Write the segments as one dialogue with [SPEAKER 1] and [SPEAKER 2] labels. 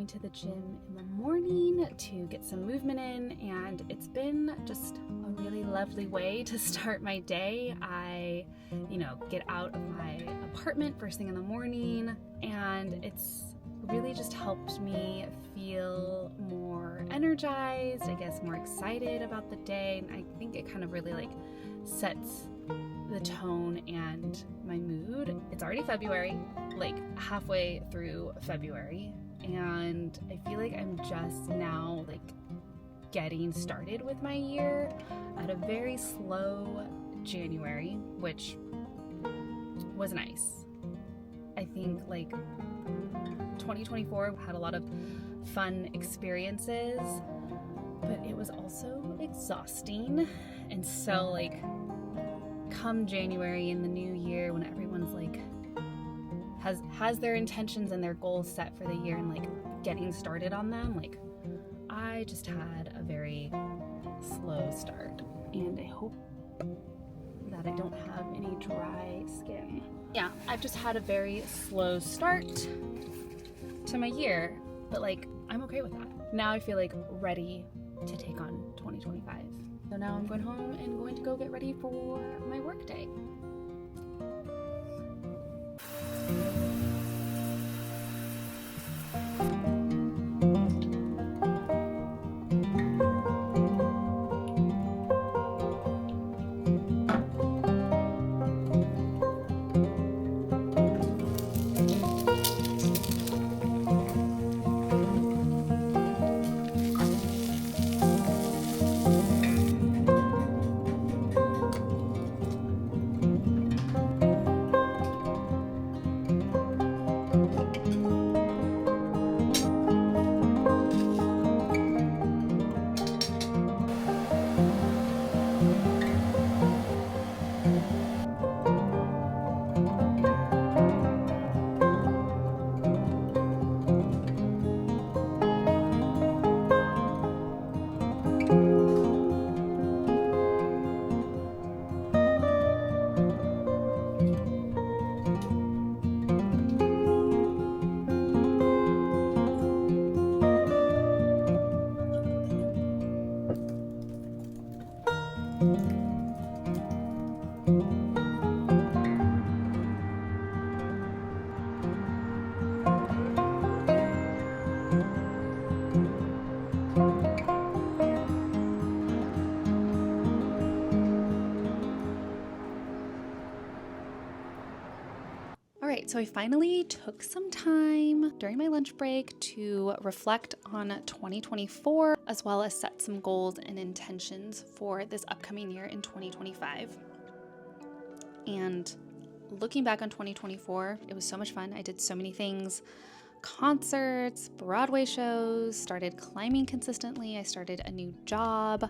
[SPEAKER 1] to the gym in the morning to get some movement in, and it's been just a really lovely way to start my day. I, get out of my apartment first thing in the morning, and it's really just helped me feel more energized, I guess more excited about the day. And I think it kind of really sets the tone and my mood. It's already February, halfway through February, and I feel like I'm just now getting started with my year. I had a very slow January, which was nice. I think 2024 had a lot of fun experiences, but it was also exhausting. And so come January in the new year, when everyone's has their intentions and their goals set for the year and getting started on them, I just had a very slow start, and I hope that I don't have any dry skin. Yeah, I've just had a very slow start to my year, but I'm okay with that. Now I feel ready to take on 2025. So now I'm going home and going to go get ready for my work day. So I finally took some time during my lunch break to reflect on 2024, as well as set some goals and intentions for this upcoming year in 2025. And looking back on 2024, it was so much fun. I did so many things: concerts, Broadway shows, started climbing consistently. I started a new job,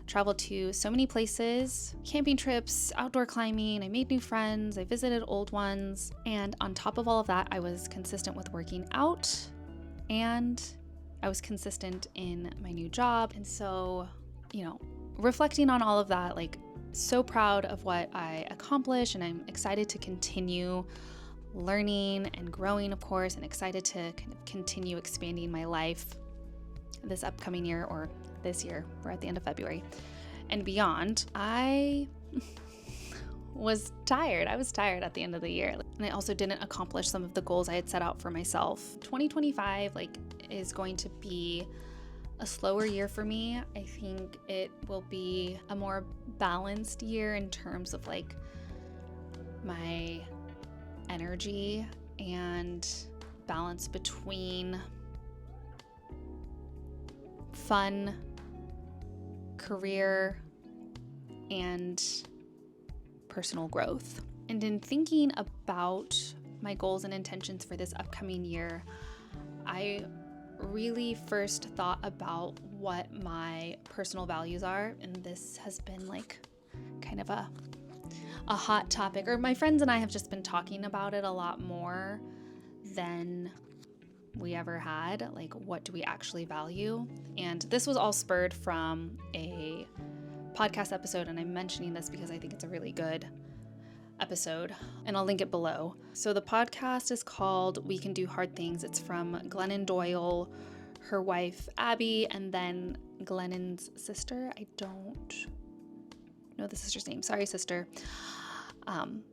[SPEAKER 1] traveled to so many places, camping trips, outdoor climbing. I made new friends. I visited old ones. And on top of all of that, I was consistent with working out, and I was consistent in my new job. And so, reflecting on all of that, so proud of what I accomplished, and I'm excited to continue learning and growing, of course, and excited to kind of continue expanding my life this upcoming year, or this year. We're at the end of February and beyond. I was tired. I was tired at the end of the year. And I also didn't accomplish some of the goals I had set out for myself. 2025 is going to be a slower year for me. I think it will be a more balanced year in terms of my energy and balance between fun, career, and personal growth. And in thinking about my goals and intentions for this upcoming year, I really first thought about what my personal values are. And this has been kind of a hot topic, or my friends and I have just been talking about it a lot more than we ever had. What do we actually value? And this was all spurred from a podcast episode, and I'm mentioning this because I think it's a really good episode, and I'll link it below. So the podcast is called We Can Do Hard Things. It's from Glennon Doyle, her wife Abby, and then Glennon's sister. I don't know the sister's name. Sorry, sister.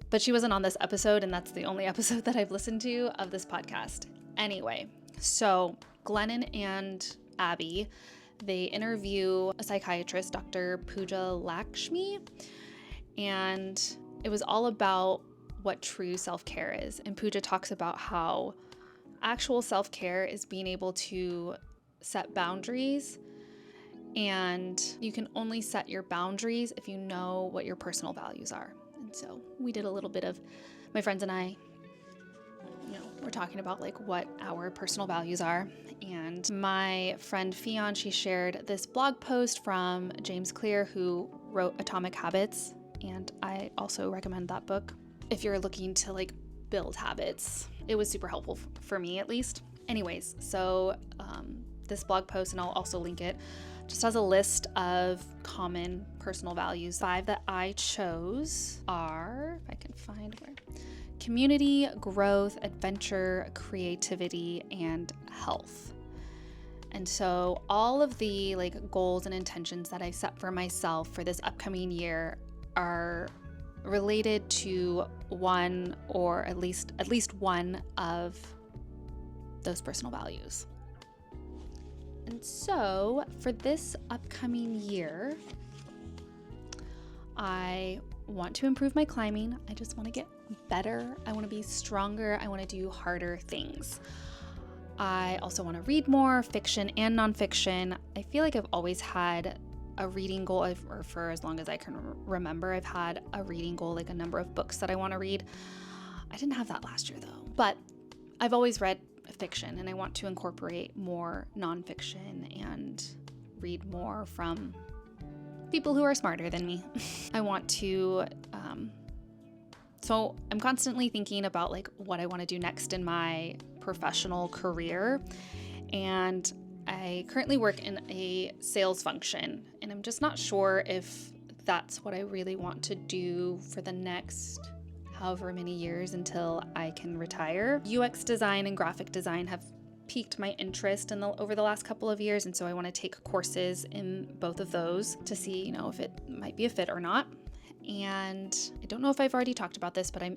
[SPEAKER 1] But she wasn't on this episode, and that's the only episode that I've listened to of this podcast. Anyway, so Glennon and Abby, they interview a psychiatrist, Dr. Pooja Lakshmi, and it was all about what true self-care is. And Pooja talks about how actual self-care is being able to set boundaries, and you can only set your boundaries if you know what your personal values are. And so we did a little bit of, my friends and I, we're talking about like what our personal values are. And my friend Fionn, she shared this blog post from James Clear, who wrote Atomic Habits. And I also recommend that book if you're looking to like build habits. It was super helpful for me, at least. Anyways, so this blog post, and I'll also link it, just has a list of common personal values. 5 that I chose are, if I can find where, community, growth, adventure, creativity, and health. And so all of the like goals and intentions that I set for myself for this upcoming year are related to one, or at least one of those personal values. And so for this upcoming year, I want to improve my climbing. I just want to get better. I want to be stronger. I want to do harder things. I also want to read more fiction and nonfiction. I feel like I've always had a reading goal, or for as long as I can remember, I've had a reading goal, like a number of books that I want to read. I didn't have that last year though, but I've always read fiction, and I want to incorporate more nonfiction and read more from people who are smarter than me. I want to, so I'm constantly thinking about like what I want to do next in my professional career. And I currently work in a sales function, and I'm just not sure if that's what I really want to do for the next however many years until I can retire. UX design and graphic design have piqued my interest over the last couple of years, and so I want to take courses in both of those to see, if it might be a fit or not. And I don't know if I've already talked about this, but I'm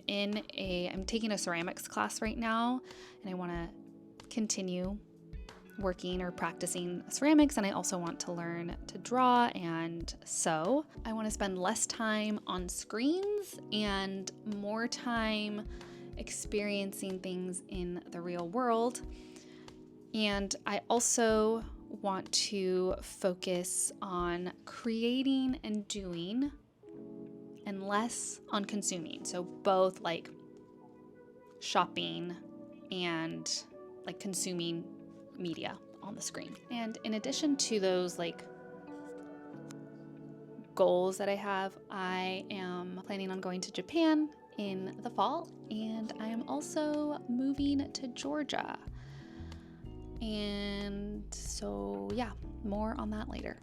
[SPEAKER 1] taking a ceramics class right now, and I want to continue working or practicing ceramics, and I also want to learn to draw and sew. I want to spend less time on screens and more time experiencing things in the real world. And I also want to focus on creating and doing and less on consuming. So both like shopping and like consuming media on the screen. And in addition to those like goals that I have, I am planning on going to Japan in the fall, and I am also moving to Georgia. And so yeah, more on that later.